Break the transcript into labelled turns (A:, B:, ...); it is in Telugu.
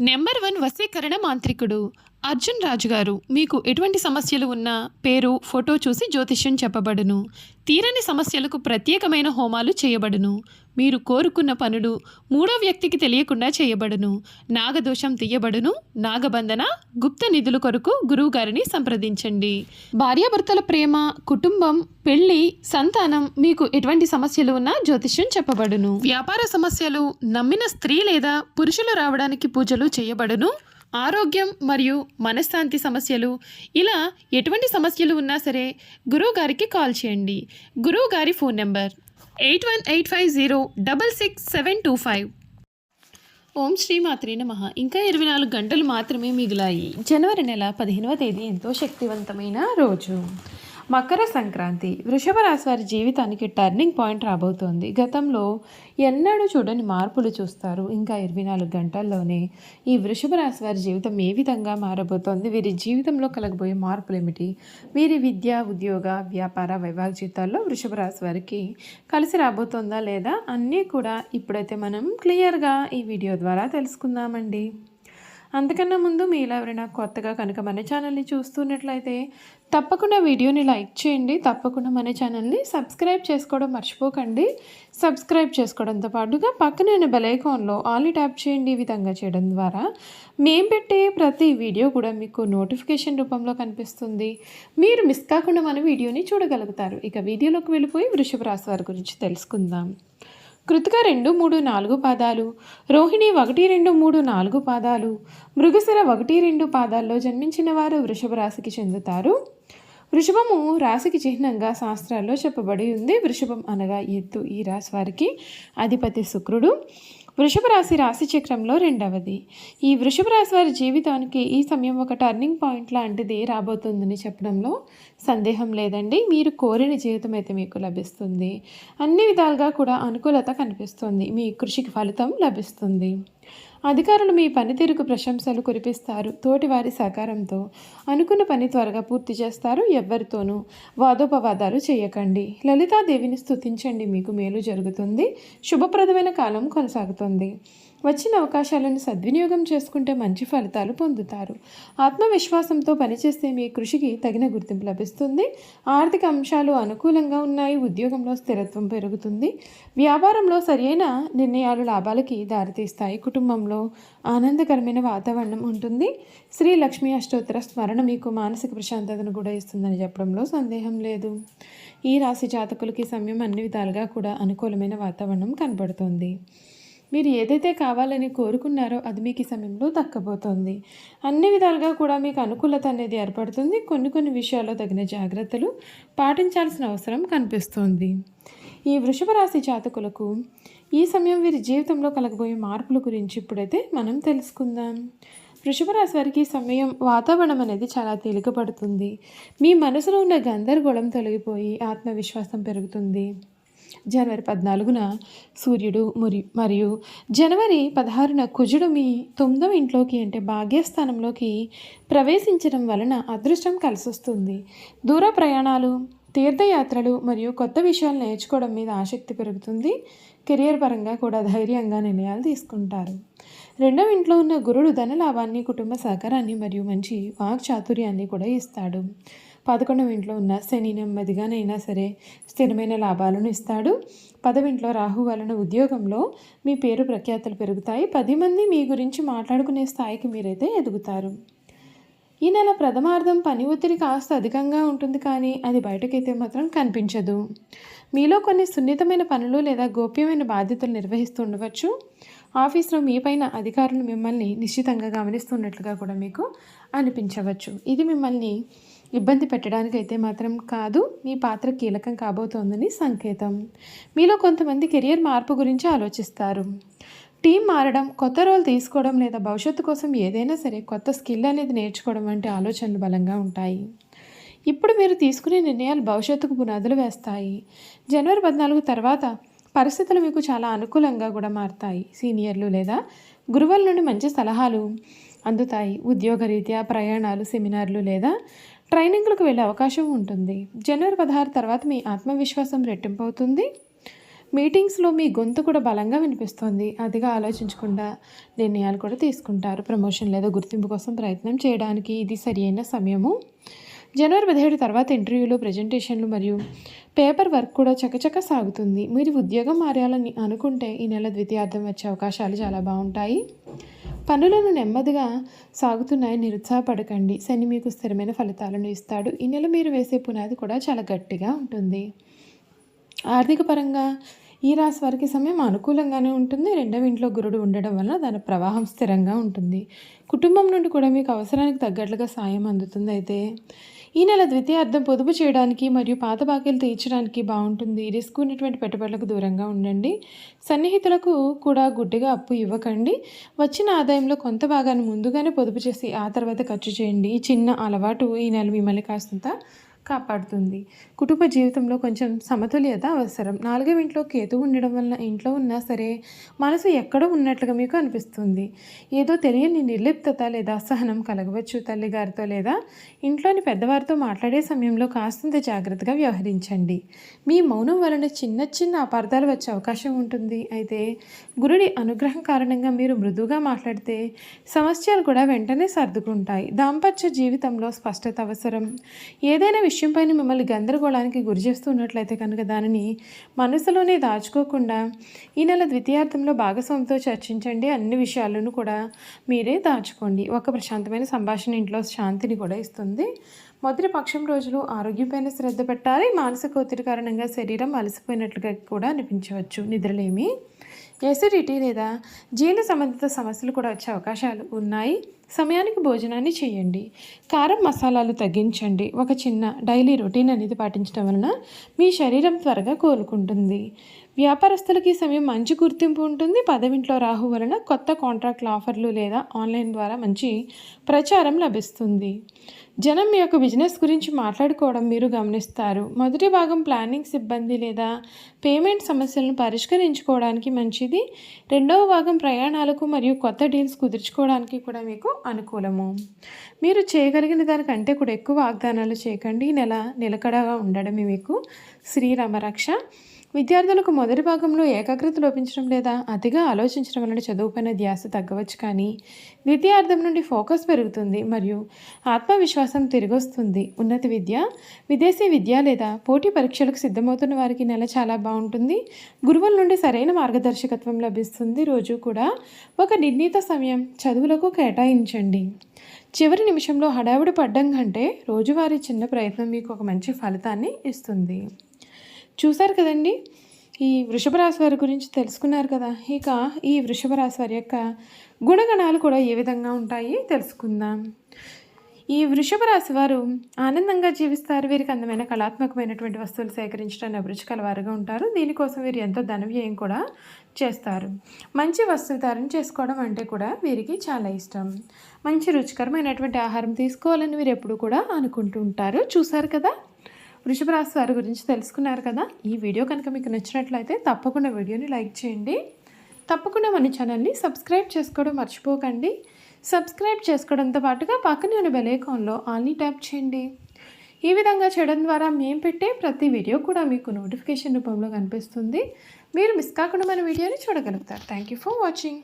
A: నెంబర్ 1 వశీకరణ మాంత్రికుడు అర్జున్ రాజు గారు. మీకు ఎటువంటి సమస్యలు ఉన్నా పేరు, ఫోటో చూసి జ్యోతిష్యం చెప్పబడును. తీరని సమస్యలకు ప్రత్యేకమైన హోమాలు చేయబడును. మీరు కోరుకున్న పనులు మూడో వ్యక్తికి తెలియకుండా చేయబడును. నాగదోషం తీయబడును. నాగబంధన, గుప్త నిధుల కొరకు గురువుగారిని సంప్రదించండి. భార్యాభర్తల ప్రేమ, కుటుంబం, పెళ్లి, సంతానం, మీకు ఎటువంటి సమస్యలు ఉన్నా జ్యోతిష్యం చెప్పబడును. వ్యాపార సమస్యలు, నమ్మిన స్త్రీ లేదా పురుషులు రావడానికి పూజలు చేయబడును. ఆరోగ్యం మరియు మనశ్శాంతి సమస్యలు, ఇలా ఎటువంటి సమస్యలు ఉన్నా సరే గురువు గారికి కాల్ చేయండి. గురువు గారి ఫోన్ నెంబర్ 8185066725. ఓం శ్రీ మాత్రే నమః. ఇంకా 24 గంటలు మాత్రమే మిగిలాయి. జనవరి నెల 15వ తేదీ ఎంతో శక్తివంతమైన రోజు. మకర సంక్రాంతి. వృషభ రాశి వారి జీవితానికి టర్నింగ్ పాయింట్ రాబోతోంది. గతంలో ఎన్నడూ చూడని మార్పులు చూస్తారు. ఇంకా 24 గంటల్లోనే ఈ వృషభ రాశి వారి జీవితం ఏ విధంగా మారబోతోంది, వీరి జీవితంలో కలగబోయే మార్పులు ఏమిటి, వీరి విద్య, ఉద్యోగ, వ్యాపార, వైవాహిక జీవితాల్లో వృషభ రాశి వారికి కలిసి రాబోతోందా లేదా అన్నీ కూడా ఇప్పుడైతే మనం క్లియర్గా ఈ వీడియో ద్వారా తెలుసుకుందామండి. అంతకన్నా ముందు మీలో ఎవరైనా కొత్తగా కనుక మన ఛానల్ని చూస్తున్నట్లయితే తప్పకుండా వీడియోని లైక్ చేయండి. తప్పకుండా మన ఛానల్ని సబ్స్క్రైబ్ చేసుకోవడం మర్చిపోకండి. సబ్స్క్రైబ్ చేసుకోవడంతో పాటుగా పక్కన బెల్ ఐకాన్లో ఆల్ ట్యాప్ చేయండి. ఈ విధంగా చేయడం ద్వారా మేము పెట్టే ప్రతి వీడియో కూడా మీకు నోటిఫికేషన్ రూపంలో కనిపిస్తుంది. మీరు మిస్ కాకుండా మన వీడియోని చూడగలుగుతారు. ఇక వీడియోలోకి వెళ్ళిపోయి వృషభ రాశి వారి గురించి తెలుసుకుందాం. కృతిక 2, 3, 4 పాదాలు, రోహిణి 1, 2, 3, 4 పాదాలు, మృగశిర 1, 2 పాదాల్లో జన్మించిన వారు వృషభ రాశికి చెందుతారు. వృషభము రాశికి చిహ్నంగా శాస్త్రాల్లో చెప్పబడి ఉంది. వృషభం అనగా ఎత్తు. ఈ రాశి వారికి అధిపతి శుక్రుడు. వృషభ రాశి రాశి చక్రంలో 2వది. ఈ వృషభ రాశి వారి జీవితానికి ఈ సమయం ఒక టర్నింగ్ పాయింట్ లాంటిది రాబోతుందని చెప్పడంలో సందేహం లేదండి. మీరు కోరిన జీవితం అయితే మీకు లభిస్తుంది. అన్ని విధాలుగా కూడా అనుకూలత కనిపిస్తుంది. మీ కృషికి ఫలితం లభిస్తుంది. అధికారులు మీ పనితీరుకు ప్రశంసలు కురిపిస్తారు. తోటివారి సహకారంతో అనుకున్న పని త్వరగా పూర్తి చేస్తారు. ఎవ్వరితోనూ వాదోపవాదాలు చేయకండి. లలితాదేవిని స్తుతించండి, మీకు మేలు జరుగుతుంది. శుభప్రదమైన కాలం కొనసాగుతుంది. వచ్చిన అవకాశాలను సద్వినియోగం చేసుకుంటే మంచి ఫలితాలు పొందుతారు. ఆత్మవిశ్వాసంతో పనిచేస్తే మీ కృషికి తగిన గుర్తింపు లభిస్తుంది. ఆర్థిక అంశాలు అనుకూలంగా ఉన్నాయి. ఉద్యోగంలో స్థిరత్వం పెరుగుతుంది. వ్యాపారంలో సరైన నిర్ణయాలు లాభాలకి దారితీస్తాయి. కుటుంబంలో ఆనందకరమైన వాతావరణం ఉంటుంది. శ్రీ లక్ష్మీ అష్టోత్తర స్మరణ మీకు మానసిక ప్రశాంతతను కూడా ఇస్తుందని చెప్పడంలో సందేహం లేదు. ఈ రాశి జాతకులకి సమయం అన్ని విధాలుగా కూడా అనుకూలమైన వాతావరణం కనబడుతుంది. మీరు ఏదైతే కావాలని కోరుకున్నారో అది మీకు ఈ సమయంలో దక్కబోతోంది. అన్ని విధాలుగా కూడా మీకు అనుకూలత అనేది ఏర్పడుతుంది. కొన్ని విషయాల్లో తగిన జాగ్రత్తలు పాటించాల్సిన అవసరం కనిపిస్తోంది. ఈ వృషభ రాశి జాతకులకు ఈ సమయం వీరి జీవితంలో కలగబోయే మార్పుల గురించి ఇప్పుడైతే మనం తెలుసుకుందాం. వృషభ రాశి వారికి సమయం వాతావరణం అనేది చాలా తేలికపడుతుంది. మీ మనసులో ఉన్న గందరగోళం తొలగిపోయి ఆత్మవిశ్వాసం పెరుగుతుంది. జనవరి 14న సూర్యుడు మరియు జనవరి 16న కుజుడు మీ 9వ ఇంట్లోకి అంటే భాగ్యస్థానంలోకి ప్రవేశించడం వలన అదృష్టం కలిసొస్తుంది. దూర ప్రయాణాలు, తీర్థయాత్రలు మరియు కొత్త విషయాలు నేర్చుకోవడం మీద ఆసక్తి పెరుగుతుంది. కెరియర్ పరంగా కూడా ధైర్యంగా నిర్ణయాలు తీసుకుంటారు. 2వ ఇంట్లో ఉన్న గురుడు ధనలాభాన్ని, కుటుంబ సహకారాన్ని మరియు మంచి వాక్చాతుర్యాన్ని కూడా ఇస్తాడు. 11వ ఇంట్లో ఉన్న శని నెమ్మదిగానైనా సరే స్థిరమైన లాభాలను ఇస్తాడు. 10వ ఇంట్లో రాహు వలన ఉద్యోగంలో మీ పేరు ప్రఖ్యాతలు పెరుగుతాయి. 10 మంది మీ గురించి మాట్లాడుకునే స్థాయికి మీరైతే ఎదుగుతారు. ఈ నెల ప్రథమార్థం పని ఒత్తిడి కాస్త అధికంగా ఉంటుంది, కానీ అది బయటకైతే మాత్రం కనిపించదు. మీలో కొన్ని సున్నితమైన పనులు లేదా గోప్యమైన బాధ్యతలు నిర్వహిస్తూ ఉండవచ్చు. ఆఫీస్లో మీపైన అధికారులు మిమ్మల్ని నిశ్చితంగా గమనిస్తున్నట్లుగా కూడా మీకు అనిపించవచ్చు. ఇది మిమ్మల్ని ఇబ్బంది పెట్టడానికైతే మాత్రం కాదు, మీ పాత్ర కీలకం కాబోతోందని సంకేతం. మీలో కొంతమంది కెరియర్ మార్పు గురించి ఆలోచిస్తారు. టీం మారడం, కొత్త రోల్ తీసుకోవడం లేదా భవిష్యత్తు కోసం ఏదైనా సరే కొత్త స్కిల్ అనేది నేర్చుకోవడం వంటి ఆలోచనలు బలంగా ఉంటాయి. ఇప్పుడు మీరు తీసుకునే నిర్ణయాలు భవిష్యత్తుకు పునాదులు వేస్తాయి. జనవరి 14 తర్వాత పరిస్థితులు మీకు చాలా అనుకూలంగా కూడా మారుతాయి. సీనియర్లు లేదా గురువుల నుండి మంచి సలహాలు అందుతాయి. ఉద్యోగరీత్యా ప్రయాణాలు, సెమినార్లు లేదా ట్రైనింగ్లకు వెళ్ళే అవకాశం ఉంటుంది. జనవరి 16 తర్వాత మీ ఆత్మవిశ్వాసం రెట్టింపు అవుతుంది. మీటింగ్స్లో మీ గొంతు కూడా బలంగా వినిపిస్తుంది. అతిగా ఆలోచించకుండా నిర్ణయాలు కూడా తీసుకుంటారు. ప్రమోషన్ లేదా గుర్తింపు కోసం ప్రయత్నం చేయడానికి ఇది సరియైన సమయము. జనవరి 17 తర్వాత ఇంటర్వ్యూలు, ప్రెజెంటేషన్లు మరియు పేపర్ వర్క్ కూడా చకచక సాగుతుంది. మీరు ఉద్యోగం మారాలని అనుకుంటే ఈ నెల ద్వితీయార్థం వచ్చే అవకాశాలు చాలా బాగుంటాయి. పనులను నెమ్మదిగా సాగుతున్నాయని నిరుత్సాహపడకండి. శని మీకు స్థిరమైన ఫలితాలను ఇస్తాడు. ఈ నెల మీరు వేసే పునాది కూడా చాలా గట్టిగా ఉంటుంది. ఆర్థిక పరంగా ఈ రాశి వారికి సమయం అనుకూలంగానే ఉంటుంది. రెండవ ఇంట్లో గురుడు ఉండడం వలన దాని ప్రవాహం స్థిరంగా ఉంటుంది. కుటుంబం నుండి కూడా మీకు అవసరానికి తగ్గట్లుగా సాయం అందుతుంది. అయితే ఈ నెల ద్వితీయార్థం పొదుపు చేయడానికి మరియు పాత బాకీలు తీర్చడానికి బాగుంటుంది. రిస్క్ ఉన్నటువంటి పెట్టుబడులకు దూరంగా ఉండండి. సన్నిహితులకు కూడా గుడ్డిగా అప్పు ఇవ్వకండి. వచ్చిన ఆదాయంలో కొంత భాగాన్ని ముందుగానే పొదుపు చేసి ఆ తర్వాత ఖర్చు చేయండి. ఈ చిన్న అలవాటు ఈ నెల మిమ్మల్ని కాస్తంత కాపాడుతుంది. కుటుంబ జీవితంలో కొంచెం సమతుల్యత అవసరం. 4వ ఇంట్లో కేతు ఉండడం వలన ఇంట్లో ఉన్నా సరే మనసు ఎక్కడో ఉన్నట్లుగా మీకు అనిపిస్తుంది. ఏదో తెలియని నిర్లిప్తత లేదా అసహనం కలగవచ్చు. తల్లిగారితో లేదా ఇంట్లోని పెద్దవారితో మాట్లాడే సమయంలో కాస్తంత జాగ్రత్తగా వ్యవహరించండి. మీ మౌనం వలన చిన్న చిన్న అపార్థాలు వచ్చే అవకాశం ఉంటుంది. అయితే గురుడి అనుగ్రహం కారణంగా మీరు మృదువుగా మాట్లాడితే సమస్యలు కూడా వెంటనే సర్దుకుంటాయి. దాంపత్య జీవితంలో స్పష్టత అవసరం. ఏదైనా విషయంపైన మిమ్మల్ని గందరగోళానికి గురి చేస్తున్నట్లయితే కనుక దానిని మనసులోనే దాచుకోకుండా ఈ నెల ద్వితీయార్థంలో భాగస్వామితో చర్చించండి. అన్ని విషయాలను కూడా మీరే దాచుకోండి. ఒక ప్రశాంతమైన సంభాషణ ఇంట్లో శాంతిని కూడా ఇస్తుంది. మొదటి పక్షం రోజులు ఆరోగ్యంపైన శ్రద్ధ పెట్టాలి. మానసిక ఒత్తిడి కారణంగా శరీరం అలసిపోయినట్లుగా కూడా అనిపించవచ్చు. నిద్రలేమి, ఎసిడిటీ లేదా జీర్ణ సంబంధిత సమస్యలు కూడా వచ్చే అవకాశాలు ఉన్నాయి. సమయానికి భోజనాన్ని చేయండి. కారం, మసాలాలు తగ్గించండి. ఒక చిన్న డైలీ రొటీన్ అనేది పాటించడం వలన మీ శరీరం త్వరగా కోలుకుంటుంది. వ్యాపారస్తులకి సమయం మంచి గుర్తింపు ఉంటుంది. 10వ ఇంట్లో రాహు వలన కొత్త కాంట్రాక్టుల ఆఫర్లు లేదా ఆన్లైన్ ద్వారా మంచి ప్రచారం లభిస్తుంది. జనం మీ యొక్క బిజినెస్ గురించి మాట్లాడుకోవడం మీరు గమనిస్తారు. మొదటి భాగం ప్లానింగ్ సిబ్బంది లేదా పేమెంట్ సమస్యలను పరిష్కరించుకోవడానికి మంచిది. రెండవ భాగం ప్రయాణాలకు మరియు కొత్త డీల్స్ కుదుర్చుకోవడానికి కూడా మీకు అనుకూలము. మీరు చేయగలిగిన దానికంటే కూడా ఎక్కువ వాగ్దానాలు చేయకండి. నెల నిలకడగా ఉండడమే మీకు శ్రీరామరక్ష. విద్యార్థులకు మొదటి భాగంలో ఏకాగ్రత లోపించడం లేదా అతిగా ఆలోచించడం వలన చదువుపైన ధ్యాస తగ్గవచ్చు. కానీ ద్వితీయార్థం నుండి ఫోకస్ పెరుగుతుంది మరియు ఆత్మవిశ్వాసం తిరిగొస్తుంది. ఉన్నత విద్య, విదేశీ విద్య లేదా పోటీ పరీక్షలకు సిద్ధమవుతున్న వారికి నెల చాలా బాగుంటుంది. గురువుల నుండి సరైన మార్గదర్శకత్వం లభిస్తుంది. రోజు కూడా ఒక నిర్ణీత సమయం చదువులకు కేటాయించండి. చివరి నిమిషంలో హడావుడి పడ్డం కంటే రోజువారీ చిన్న ప్రయత్నం మీకు ఒక మంచి ఫలితాన్ని ఇస్తుంది. చూశారు కదండి, ఈ వృషభ రాశి వారి గురించి తెలుసుకున్నారు కదా. ఇక ఈ వృషభ రాశి వారి యొక్క గుణగణాలు కూడా ఏ విధంగా ఉంటాయి తెలుసుకుందాం. ఈ వృషభ రాశి వారు ఆనందంగా జీవిస్తారు. వీరికి అందమైన కళాత్మకమైనటువంటి వస్తువులు సేకరించడానికి అభిరుచి కలవారుగా ఉంటారు. దీనికోసం వీరు ఎంతో ధన వ్యయం కూడా చేస్తారు. మంచి వస్త్రధారణ చేసుకోవడం అంటే కూడా వీరికి చాలా ఇష్టం. మంచి రుచికరమైనటువంటి ఆహారం తీసుకోవాలని వీరు ఎప్పుడు కూడా అనుకుంటూ ఉంటారు. చూశారు కదా, వృషభ రాశి వారి గురించి తెలుసుకున్నారు కదా. ఈ వీడియో కనుక మీకు నచ్చినట్లయితే తప్పకుండా వీడియోని లైక్ చేయండి. తప్పకుండా మన ఛానల్ని సబ్స్క్రైబ్ చేసుకోవడం మర్చిపోకండి. సబ్స్క్రైబ్ చేసుకోవడంతో పాటుగా పక్కనే ఉన్న బెల్ ఐకాన్లో ఆల్ని ట్యాప్ చేయండి. ఈ విధంగా చేయడం ద్వారా మేము పెట్టే ప్రతి వీడియో కూడా మీకు నోటిఫికేషన్ రూపంలో కనిపిస్తుంది. మీరు మిస్ కాకుండా మన వీడియోని చూడగలుగుతారు. Thank you for watching.